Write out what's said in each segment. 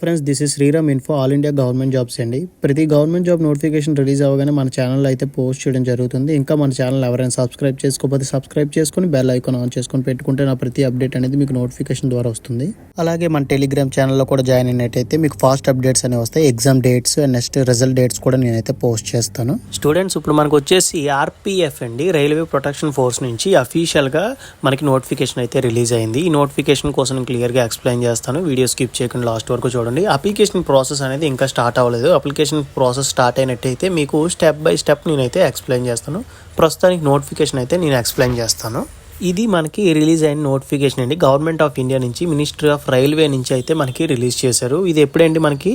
Friends, this is Sriram Info all India government jobs అండి. ప్రతి government job notification release అవ్వగానే మన ఛానల్లో అయితే పోస్ట్ చేయడం జరుగుతుంది. ఇంకా మన ఛానల్ ఎవరైనా సబ్స్క్రైబ్ చేసుకోకపోతే సబ్స్క్రైబ్ చేసుకుని బెల్ ఐకాన్ ఆన్ చేసుకొని పెట్టుకుంటే నా ప్రతి అప్డేట్ అనేది మీకు నోటిఫికేషన్ ద్వారా వస్తుంది. అలాగే మన టెలిగ్రామ్ ఛానల్లో కూడా జాయిన్ అయినట్టయితే మీకు ఫాస్ట్ అప్డేట్స్ అనేవి వస్తాయి. Exam dates and next result dates కూడా నేనైతే పోస్ట్ చేస్తాను. స్టూడెంట్స్, ఇప్పుడు మనకు వచ్చేసి ఆర్పిఎఫ్ అండి, రైల్వే ప్రొటెక్షన్ ఫోర్స్ నుంచి అఫీషియల్గా మనకి నోటిఫికేషన్ అయితే రిలీజ్ అయింది. ఈ నోటిఫికేషన్ కోసం నేను క్లియర్గా ఎక్స్ప్లెయిన్ చేస్తాను. వీడియో స్కిప్ చేయకుండా లాస్ట్ వరకు చూడండి. అప్లికేషన్ ప్రాసెస్ అనేది ఇంకా స్టార్ట్ అవ్వలేదు. అప్లికేషన్ ప్రాసెస్ స్టార్ట్ అయినట్టయితే మీకు స్టెప్ బై స్టెప్ నేనైతే ఎక్స్ప్లెయిన్ చేస్తాను. ప్రస్తుతానికి నోటిఫికేషన్ అయితే నేను ఎక్స్ప్లెయిన్ చేస్తాను. ఇది మనకి రిలీజ్ అయిన నోటిఫికేషన్ అండి. గవర్నమెంట్ ఆఫ్ ఇండియా నుంచి, మినిస్ట్రీ ఆఫ్ రైల్వే నుంచి అయితే మనకి రిలీజ్ చేశారు. ఇది ఎప్పుడండి, మనకి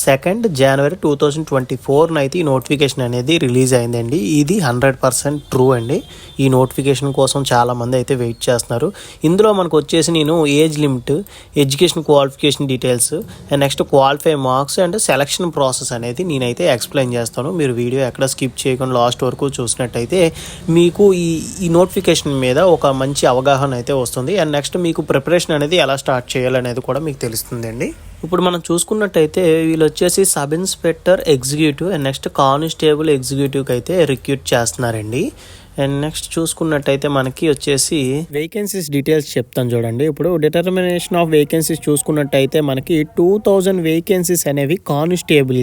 2 జనవరి 2024 అయితే ఈ నోటిఫికేషన్ అనేది రిలీజ్ అయిందండి. ఇది 100% ట్రూ అండి. ఈ నోటిఫికేషన్ కోసం చాలామంది అయితే వెయిట్ చేస్తున్నారు. ఇందులో మనకు వచ్చేసి నేను age limit, education qualification details and next qualify marks and selection process అనేది నేనైతే ఎక్స్ప్లెయిన్ చేస్తాను. మీరు వీడియో ఎక్కడ స్కిప్ చేయకుండా లాస్ట్ వరకు చూసినట్టయితే మీకు ఈ నోటిఫికేషన్ మీద ఒక మంచి అవగాహన అయితే వస్తుంది. అండ్ నెక్స్ట్ మీకు ప్రిపరేషన్ అనేది ఎలా స్టార్ట్ చేయాలనేది కూడా మీకు తెలుస్తుందండి. ఇప్పుడు మనం చూసుకున్నట్టయితే వీళ్ళు వచ్చేసి sub inspector executive and next constable ఎగ్జిక్యూటివ్కి అయితే రిక్రూట్ చేస్తున్నారండి. అండ్ నెక్స్ట్ చూసుకున్నట్టయితే మనకి వచ్చేసి వేకెన్సీస్ డీటెయిల్స్ చెప్తాను చూడండి. ఇప్పుడు డిటర్మినేషన్ ఆఫ్ వేకెన్సీస్ చూసుకున్నట్టయితే మనకి 2000 వేకెన్సీస్ అనేవి constable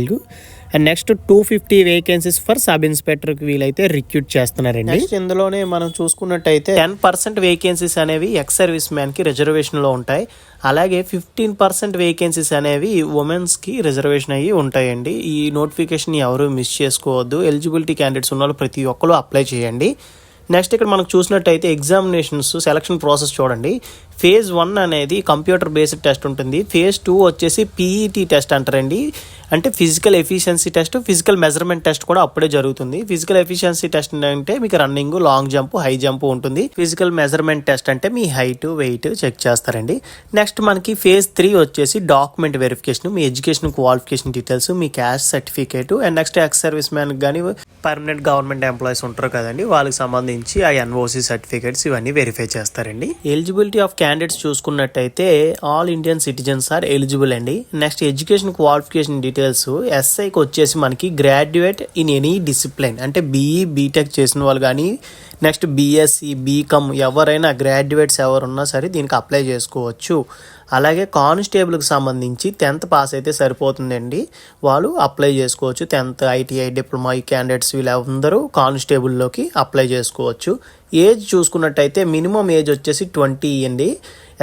and next 250 vacancies for sub ఇన్స్పెక్టర్కి వీలైతే రిక్రూట్ చేస్తున్నారండి. నెక్స్ట్ ఇందులోనే మనం చూసుకున్నట్టయితే 10% వేకెన్సీస్ అనేవి ఎక్స్ సర్వీస్ మ్యాన్కి రిజర్వేషన్లో ఉంటాయి. అలాగే 15% వేకెన్సీస్ అనేవి ఉమెన్స్కి రిజర్వేషన్ అయ్యి ఉంటాయండి. ఈ నోటిఫికేషన్ ఎవరు మిస్ చేసుకోవద్దు. ఎలిజిబిలిటీ క్యాండిడేట్స్ ఉన్న వాళ్ళు ప్రతి ఒక్కరు అప్లై చేయండి. నెక్స్ట్ ఇక్కడ మనకు చూసినట్టయితే ఎగ్జామినేషన్స్ సెలక్షన్ ప్రాసెస్ చూడండి. ఫేజ్ 1 అనేది కంప్యూటర్ బేస్డ్ టెస్ట్ ఉంటుంది. ఫేజ్ 2 వచ్చేసి పీఈటీ టెస్ట్ అంటారండి. అంటే physical efficiency test, physical measurement test కూడా అప్పుడే జరుగుతుంది. ఫిజికల్ ఎఫిషియన్సీ టెస్ట్ అంటే మీకు running, long jump, high jump ఉంటుంది. ఫిజికల్ మెజర్మెంట్ టెస్ట్ అంటే మీ హైట్, వెయిట్ చెక్ చేస్తారండి. నెక్స్ట్ మనకి ఫేజ్ 3 వచ్చేసి document verification, me education qualification details, me caste certificate and next ex service man కానీ పర్మనెంట్ గవర్నమెంట్ ఎంప్లాయీస్ ఉంటారు కదండి, వాళ్ళకి సంబంధించి ఆ ఎన్ఓసి సర్టిఫికేట్స్ ఇవన్నీ వెరిఫై చేస్తారండి. ఎలిజిబిలిటీ ఆఫ్ క్యాండిడేట్స్ చూసుకున్నట్టయితే all Indian citizens are eligible అండి. నెక్స్ట్ ఎడ్యుకేషన్ క్వాలిఫికేషన్ డీటెయిల్స్ ఎస్ఐకి వచ్చేసి మనకి గ్రాడ్యుయేట్ ఇన్ ఎనీ డిసిప్లైన్ అంటే బీఈ, బీటెక్ చేసిన వాళ్ళు కానీ నెక్స్ట్ బీఎస్సీ, బీకామ్ ఎవరైనా గ్రాడ్యుయేట్స్ ఎవరున్నా సరే దీనికి అప్లై చేసుకోవచ్చు. అలాగే కానిస్టేబుల్కి సంబంధించి 10th పాస్ అయితే సరిపోతుందండి, వాళ్ళు అప్లై చేసుకోవచ్చు. 10th, ఐటీఐ, డిప్లొమా ఈ క్యాండిడేట్స్ వీళ్ళందరూ కానిస్టేబుల్లోకి అప్లై చేసుకోవచ్చు. ఏజ్ చూసుకున్నట్టయితే మినిమం ఏజ్ వచ్చేసి 20 అండి.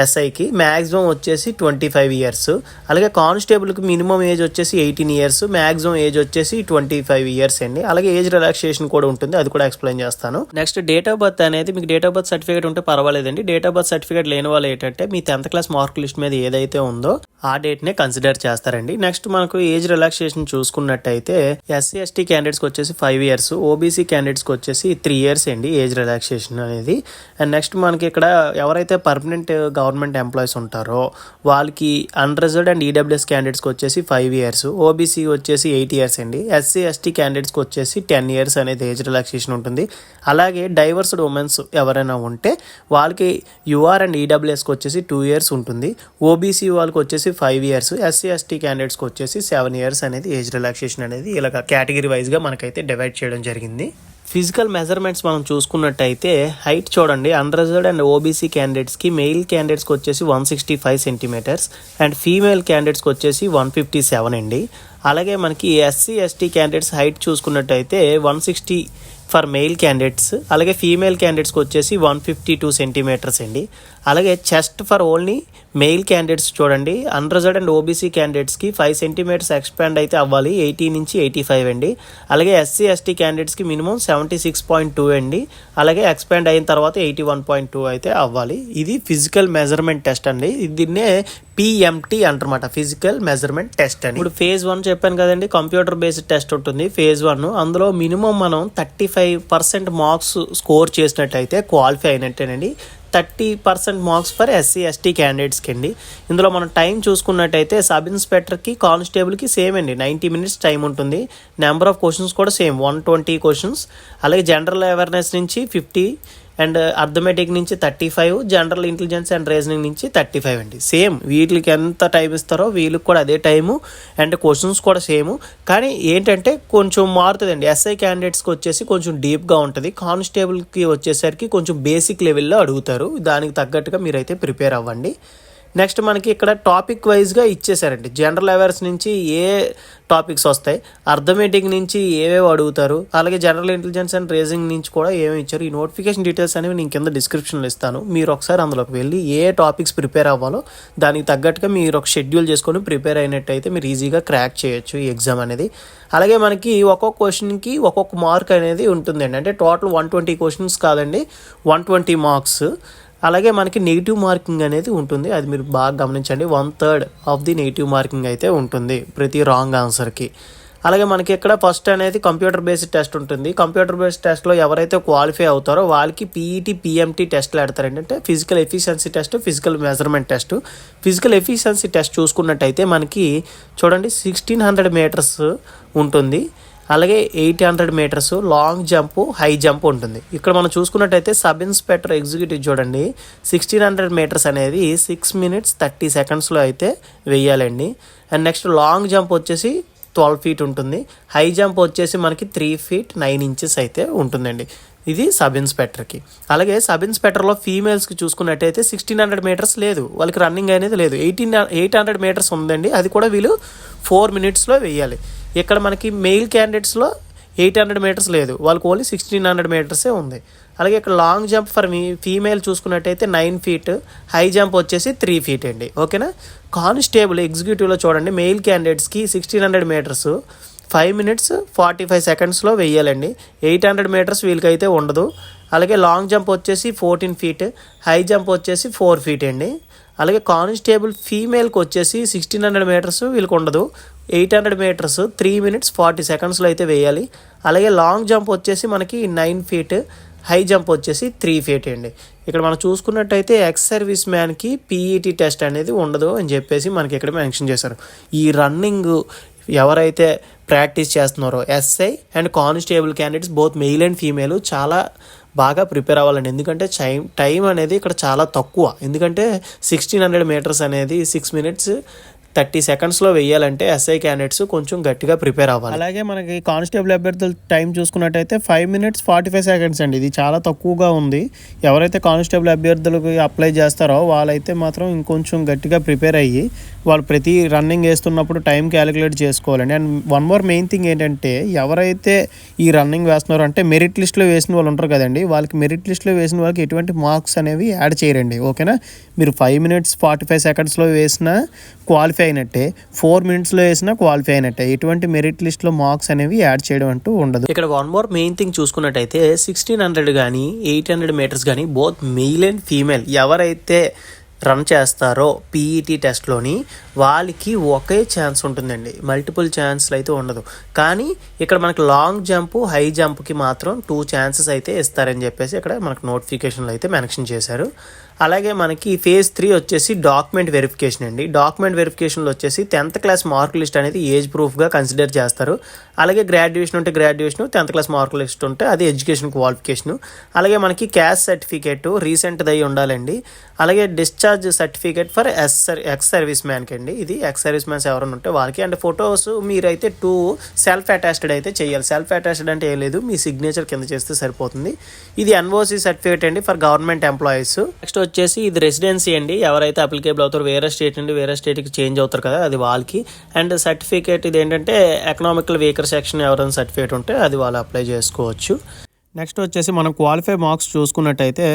ఎస్ఐకి మ్యాక్సిమం వచ్చేసి 25 ఇయర్స్. అలాగే కానిస్టేబుల్కి మినిమం ఏజ్ వచ్చేసి 18 ఇయర్స్, మ్యాక్సిమం ఏజ్ వచ్చేసి 25 ఇయర్స్ అండి. అలాగే ఏజ్ రిలాక్సేషన్ కూడా ఉంటుంది, అది కూడా ఎక్స్ప్లెయిన్ చేస్తాను. నెక్స్ట్ డేట్ ఆఫ్ బర్త్ అనేది మీకు డేట్ ఆఫ్ బర్త్ సర్టిఫికేట్ ఉంటే పర్వాలేదండి. డేట్ ఆఫ్ బర్త్ సర్టిఫికేట్ లేని వాళ్ళు ఏంటంటే మీ 10th క్లాస్ మార్క్ లిస్ట్ మీద ఏదైతే ఉందో ఆ డేట్నే కన్సిడర్ చేస్తారండి. నెక్స్ట్ మనకు ఏజ్ రిలాక్సేషన్ చూసుకున్నట్టయితే ఎస్సీ ఎస్టీ క్యాండిడేట్స్కి వచ్చేసి 5 ఇయర్స్, ఓబీసీ క్యాండిడేట్స్కి వచ్చేసి 3 ఇయర్స్ అండి ఏజ్ రిలాక్సేషన్ అనేది. అండ్ నెక్స్ట్ మనకి ఇక్కడ ఎవరైతే పర్మనెంట్ గవర్నమెంట్ ఎంప్లాయీస్ ఉంటారో వాళ్ళకి అన్రిజర్వ్డ్ అండ్ ఈడబ్ల్యూఎస్ క్యాండిడేట్స్కి వచ్చేసి 5 ఇయర్స్, ఓబీసీ వచ్చేసి 8 ఇయర్స్ అండి. ఎస్సీ ఎస్టీ క్యాండిడేట్స్కి వచ్చేసి 10 ఇయర్స్ అనేది ఏజ్ రిలాక్సేషన్ ఉంటుంది. అలాగే డైవర్స్డ్ ఉమెన్స్ ఎవరైనా ఉంటే వాళ్ళకి యూఆర్ అండ్ ఈడబ్ల్యూఎస్కి వచ్చేసి 2 ఇయర్స్ ఉంటుంది. ఓబీసీ వాళ్ళకి వచ్చేసి 5 ఇయర్స్, ఎస్సీ ఎస్టీ క్యాండిడేట్స్కి వచ్చేసి 7 ఇయర్స్ అనేది ఏజ్ రిలాక్సేషన్ అనేది ఇలా కేటగిరీ వైజ్గా మనకైతే డివైడ్ చేయడం జరిగింది. ఫిజికల్ మెజర్మెంట్స్ మనం చూసుకున్నట్టయితే హైట్ చూడండి, అన్రిజర్వ్డ్ అండ్ ఓబీసీ క్యాండిడేట్స్కి మెయిల్ క్యాండిడేట్స్కి వచ్చేసి 165 సెంటీమీటర్స్ అండ్ ఫీమేల్ క్యాండిడేట్స్కి వచ్చేసి 157 అండి. అలాగే మనకి ఎస్సీ ఎస్టీ క్యాండిడేట్స్ హైట్ చూసుకున్నట్టయితే 160 ఫర్ మెయిల్ క్యాండిడేట్స్, అలాగే ఫీమేల్ క్యాండిడేట్స్కి వచ్చేసి 152 సెంటీమీటర్స్ అండి. అలాగే chest for only mail candidates చూడండి, అన్రిజర్వ్డ్ అండ్ ఓబీసీ క్యాండిడేట్స్కి 5 సెంటీమీటర్స్ ఎక్స్పాండ్ అయితే అవ్వాలి, 80 నుంచి 85 అండి. అలాగే ఎస్సీ ఎస్టీ క్యాండిడేట్స్కి మినిమం 76.2 అండి. అలాగే ఎక్స్పాండ్ అయిన తర్వాత 81.2 అయితే అవ్వాలి. ఇది ఫిజికల్ మెజర్మెంట్ టెస్ట్ అండి. దీన్నే పిఎంటీ అంటారన్నమాట, ఫిజికల్ మెజర్మెంట్ టెస్ట్ అని. ఇప్పుడు ఫేజ్ 1 చెప్పాను కదండి, కంప్యూటర్ బేస్డ్ టెస్ట్ ఉంటుంది ఫేజ్ 1. అందులో మినిమం మనం 35% మార్క్స్ స్కోర్ చేసినట్టయితే క్వాలిఫై అయినట్టేనండి. 30% మార్క్స్ ఫర్ ఎస్సీ ఎస్టీ క్యాండిడేట్స్కి అండి. ఇందులో మనం టైం చూసుకున్నట్టయితే సబ్ ఇన్స్పెక్టర్కి, కానిస్టేబుల్కి సేమ్ అండి, 90 minutes టైం ఉంటుంది. నెంబర్ ఆఫ్ క్వశ్చన్స్ కూడా సేమ్ 120 క్వశ్చన్స్. అలాగే జనరల్ అవేర్నెస్ నుంచి 50 అండ్ అర్థమెటిక్ నుంచి 35, జనరల్ ఇంటెలిజెన్స్ అండ్ రీజనింగ్ నుంచి 35 అండి. సేమ్ వీటికి ఎంత టైం ఇస్తారో వీళ్ళకి కూడా అదే టైము అండ్ క్వశ్చన్స్ కూడా సేమ్. కానీ ఏంటంటే కొంచెం మారుతుందండి. ఎస్ఐ క్యాండిడేట్స్కి వచ్చేసి కొంచెం డీప్గా ఉంటుంది, కానిస్టేబుల్కి వచ్చేసరికి కొంచెం బేసిక్ లెవెల్లో అడుగుతారు. దానికి తగ్గట్టుగా మీరైతే ప్రిపేర్ అవ్వండి. నెక్స్ట్ మనకి ఇక్కడ టాపిక్ వైజ్గా ఇచ్చేసారండి. జనరల్ అవేర్స్ నుంచి ఏ టాపిక్స్ వస్తాయి, అర్థమెటిక్ నుంచి ఏవేవి అడుగుతారు, అలాగే జనరల్ ఇంటెలిజెన్స్ అండ్ రీజనింగ్ నుంచి కూడా ఏమేమి ఇచ్చారు. ఈ నోటిఫికేషన్ డీటెయిల్స్ అనేవి నేను కింద డిస్క్రిప్షన్లో ఇస్తాను. మీరు ఒకసారి అందులోకి వెళ్ళి ఏ టాపిక్స్ ప్రిపేర్ అవ్వాలో దానికి తగ్గట్టుగా మీరు ఒక షెడ్యూల్ చేసుకొని ప్రిపేర్ అయినట్టయితే మీరు ఈజీగా క్రాక్ చేయొచ్చు ఈ ఎగ్జామ్ అనేది. అలాగే మనకి ఒక్కొక్క క్వశ్చన్కి ఒక్కొక్క మార్క్ అనేది ఉంటుందండి. అంటే టోటల్ 120 క్వశ్చన్స్ కాదండి, 120 మార్క్స్. అలాగే మనకి నెగిటివ్ మార్కింగ్ అనేది ఉంటుంది, అది మీరు బాగా గమనించండి. 1/3 ఆఫ్ ది నెగిటివ్ మార్కింగ్ అయితే ఉంటుంది ప్రతి రాంగ్ ఆన్సర్కి. అలాగే మనకి ఇక్కడ ఫస్ట్ అనేది కంప్యూటర్ బేస్డ్ టెస్ట్ ఉంటుంది. కంప్యూటర్ బేస్డ్ టెస్ట్లో ఎవరైతే క్వాలిఫై అవుతారో వాళ్ళకి పీఈటీ, పిఎంటీ టెస్ట్లు ఆడతారు. ఏంటంటే physical efficiency test, physical measurement test. Physical efficiency test చూసుకున్నట్టయితే మనకి చూడండి 1600 మీటర్స్ ఉంటుంది. అలాగే 800 metres long jump, high jump ఉంటుంది. ఇక్కడ మనం చూసుకున్నట్టయితే సబ్ ఇన్స్పెక్టర్ ఎగ్జిక్యూటివ్ చూడండి 1600 మీటర్స్ అనేది 6 minutes 30 secondsలో అయితే వెయ్యాలండి. అండ్ నెక్స్ట్ లాంగ్ జంప్ వచ్చేసి 12 feet ఉంటుంది. హై జంప్ వచ్చేసి మనకి 3 feet 9 inches అయితే ఉంటుందండి. ఇది సబ్ ఇన్స్పెక్టర్కి. అలాగే సబ్ ఇన్స్పెక్టర్లో ఫీమేల్స్కి చూసుకున్నట్టయితే 1600 మీటర్స్ లేదు, వాళ్ళకి రన్నింగ్ అనేది లేదు. 800 మీటర్స్ ఉందండి, అది కూడా వీళ్ళు 4 minutesలో వేయాలి. ఇక్కడ మనకి మెయిల్ క్యాండిడేట్స్లో 800 మీటర్స్ లేదు, వాళ్ళకి ఓన్లీ 1600 మీటర్సే ఉంది. అలాగే ఇక్కడ లాంగ్ జంప్ ఫర్ ఫీమేల్ చూసుకున్నట్టయితే 9 feet, హై జంప్ వచ్చేసి 3 feet అండి. ఓకేనా. కానిస్టేబుల్ ఎగ్జిక్యూటివ్లో చూడండి మెయిల్ క్యాండిడేట్స్కి 1600 మీటర్స్ 5 minutes 45 secondsలో వెయ్యాలండి. 800 మీటర్స్ వీళ్ళకైతే ఉండదు. అలాగే లాంగ్ జంప్ వచ్చేసి 14 feet, హై జంప్ వచ్చేసి 4 feet అండి. అలాగే కానిస్టేబుల్ ఫీమేల్కి వచ్చేసి 1600 మీటర్స్ వీళ్ళకి ఉండదు, 800 మీటర్స్ 3 minutes 40 secondsలో అయితే వేయాలి. అలాగే లాంగ్ జంప్ వచ్చేసి మనకి 9 feet, హై జంప్ వచ్చేసి 3 feet అండి. ఇక్కడ మనం చూసుకున్నట్టయితే ఎక్స్ సర్వీస్ మ్యాన్కి పీఈటీ టెస్ట్ అనేది ఉండదు అని చెప్పేసి మనకి ఇక్కడ మెన్షన్ చేశారు. ఈ రన్నింగ్ ఎవరైతే ప్రాక్టీస్ చేస్తున్నారో SI and constable candidates both male and female చాలా బాగా ప్రిపేర్ అవ్వాలండి. ఎందుకంటే టైం అనేది ఇక్కడ చాలా తక్కువ. ఎందుకంటే 1600 మీటర్స్ అనేది 6 minutes 30 secondsలో వెయ్యాలంటే ఎస్ఐ క్యాండిడేట్స్ కొంచెం గట్టిగా ప్రిపేర్ అవ్వాలి. అలాగే మనకి కానిస్టేబుల్ అభ్యర్థుల టైం చూసుకున్నట్టయితే 5 minutes 45 seconds అండి. ఇది చాలా తక్కువగా ఉంది. ఎవరైతే కానిస్టేబుల్ అభ్యర్థులకు అప్లై చేస్తారో వాళ్ళైతే మాత్రం ఇంకొంచెం గట్టిగా ప్రిపేర్ అయ్యి వాళ్ళు ప్రతి రన్నింగ్ వేస్తున్నప్పుడు టైం క్యాలిక్యులేట్ చేసుకోవాలండి. And one more main thing ఏంటంటే ఎవరైతే ఈ రన్నింగ్ వేస్తున్నారో అంటే మెరిట్ లిస్ట్లో వేసిన వాళ్ళు ఉంటారు కదండి, వాళ్ళకి మెరిట్ లిస్ట్లో వేసిన వాళ్ళకి ఎటువంటి మార్క్స్ అనేవి యాడ్ చేయరండి. ఓకేనా. మీరు 5 minutes 45 secondsలో వేసినా క్వాలిఫై అయినట్టే, 4 minutesలో వేసినా క్వాలిఫై అయినట్టే. ఎటువంటి మెరిట్ లిస్ట్లో మార్క్స్ అనేవి యాడ్ చేయడం అంటూ ఉండదు. ఇక్కడ వన్ మోర్ మెయిన్ థింగ్ చూసుకున్నట్టయితే 1600 కానీ 800 మీటర్స్ కానీ బోత్ మెయిల్ అండ్ ఫీమేల్ ఎవరైతే రన్ చేస్తారో పీఈటీ టెస్ట్లోని వాళ్ళకి ఒకే ఛాన్స్ ఉంటుందండి, మల్టిపుల్ ఛాన్స్లు అయితే ఉండదు. కానీ ఇక్కడ మనకి లాంగ్ జంప్, హై జంప్కి మాత్రం 2 chances అయితే ఇస్తారని చెప్పేసి ఇక్కడ మనకు నోటిఫికేషన్లో అయితే మెన్షన్ చేశారు. అలాగే మనకి ఫేజ్ 3 వచ్చేసి డాక్యుమెంట్ వెరిఫికేషన్ అండి. డాక్యుమెంట్ వెరిఫికేషన్లో వచ్చేసి 10th class మార్క్ లిస్ట్ అనేది ఏజ్ ప్రూఫ్గా కన్సిడర్ చేస్తారు. అలాగే గ్రాడ్యుయేషన్ ఉంటే graduation, 10th class mark list ఉంటే అది ఎడ్యుకేషన్ క్వాలిఫికేషను. అలాగే మనకి క్యాస్ట్ సర్టిఫికేట్ రీసెంట్ది అయి ఉండాలండి. అలాగే discharge certificate for ex service మ్యాన్కి అండి. ఇది ఎక్స్ సర్వీస్ మ్యాన్స్ ఎవరైనా ఉంటే వాళ్ళకి. అండ్ ఫొటోస్ మీరైతే 2 సెల్ఫ్ అటాచ్డ్ అయితే చేయాలి. సెల్ఫ్ అటాచ్డ్ అంటే ఏం లేదు, మీ సిగ్నేచర్ కింద చేస్తే సరిపోతుంది. ఇది ఎన్ఓసి సర్టిఫికేట్ అండి ఫర్ గవర్నమెంట్ ఎంప్లాయీస్. నెక్స్ట్ వచ్చేసి ఇది రెసిడెన్సీ అండి. ఎవరైతే అప్లికేబుల్ అవుతారో వేరే స్టేట్ నుండి వేరే స్టేట్కి చేంజ్ అవుతారు కదా, అది వాళ్ళకి. అండ్ సర్టిఫికేట్ ఇది ఏంటంటే ఎకనామికల్ వీకర్ సెక్షన్ ఎవరైనా సర్టిఫికేట్ ఉంటే అది వాళ్ళు అప్లై చేసుకోవచ్చు. నెక్స్ట్ వచ్చేసి మనం క్వాలిఫై మార్క్స్ చూసుకున్నట్టయితే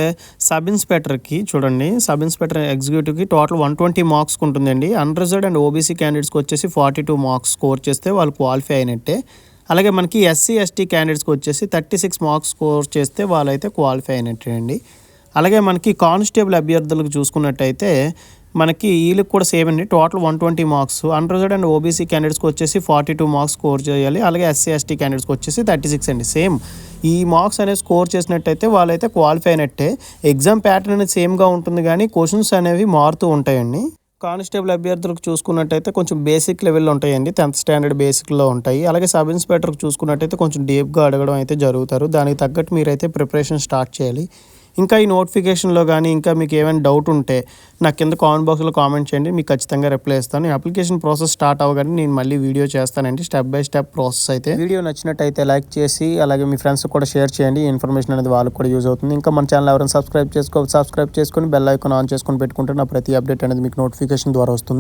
సబ్ ఇన్స్పెక్టర్కి చూడండి, సబ్ ఇన్స్పెక్టర్ ఎగ్జిక్యూటివ్కి టోటల్ 120 మార్క్స్ ఉంటుందండి. అన్రిజర్వ్డ్ అండ్ ఓబీసీ క్యాండిడేట్స్కి వచ్చేసి 42 మార్క్స్ స్కోర్ చేస్తే వాళ్ళు క్వాలిఫై అయినట్టే. అలాగే మనకి ఎస్సీ ఎస్టీ క్యాండిడేట్స్కి వచ్చేసి 36 మార్క్స్ స్కోర్ చేస్తే వాళ్ళైతే క్వాలిఫై అయినట్టే అండి. అలాగే మనకి కానిస్టేబుల్ అభ్యర్థులకు చూసుకున్నట్టయితే మనకి వీళ్ళకి కూడా సేమ్ అండి, total 120 marks. Unreserved and OBC క్యాండిడేట్స్కి వచ్చేసి 42 మార్క్స్ స్కోర్ చేయాలి. అలాగే ఎస్సీ ఎస్టీ క్యాండిడేట్స్కి వచ్చేసి 36 అండి. సేమ్ ఈ మార్క్స్ అనేది స్కోర్ చేసినట్టయితే వాళ్ళైతే క్వాలిఫై అయినట్టే. ఎగ్జామ్ ప్యాటర్న్ అనేది సేమ్గా ఉంటుంది కానీ క్వశ్చన్స్ అనేవి మారుతూ ఉంటాయండి. కానిస్టేబుల్ అభ్యర్థులకు చూసుకున్నట్టయితే కొంచెం బేసిక్ లెవెల్లో ఉంటాయండి, 10th standard బేసిక్లో ఉంటాయి. అలాగే సబ్ ఇన్స్పెక్టర్కి చూసుకున్నట్టయితే కొంచెం డీప్గా అడగడం అయితే జరుగుతారు. దానికి తగ్గట్టు మీరైతే ప్రిపరేషన్ స్టార్ట్ చేయాలి. ఇంకా ఈ నోటిఫికేషన్లో కానీ ఇంకా మీకు ఏమైనా డౌట్ ఉంటే నాకు కింద కామెంట్ బాక్స్లో కామెంట్ చేయండి, మీకు ఖచ్చితంగా రిప్లై ఇస్తాను. ఈ అప్లికేషన్ ప్రాసెస్ స్టార్ట్ అవ్వగానే నేను మళ్ళీ వీడియో చేస్తానండి, స్టెప్ బై స్టెప్ ప్రాసెస్ అయితే. వీడియో నచ్చినట్టయితే లైక్ చేసి అలాగే మీ ఫ్రెండ్స్ కూడా షేర్ చేయండి, ఈ ఇన్ఫర్మేషన్ అనేది వాళ్ళకి కూడా యూజ్ అవుతుంది. ఇంకా మన ఛానల్ ఎవరైనా సబ్స్క్రైబ్ చేసుకొని బెల్ ఐకాన్ ఆన్ చేసుకొని పెట్టుకుంటే నా ప్రతి అప్డేట్ అనేది మీకు నోటిఫికేషన్ ద్వారా వస్తుంది.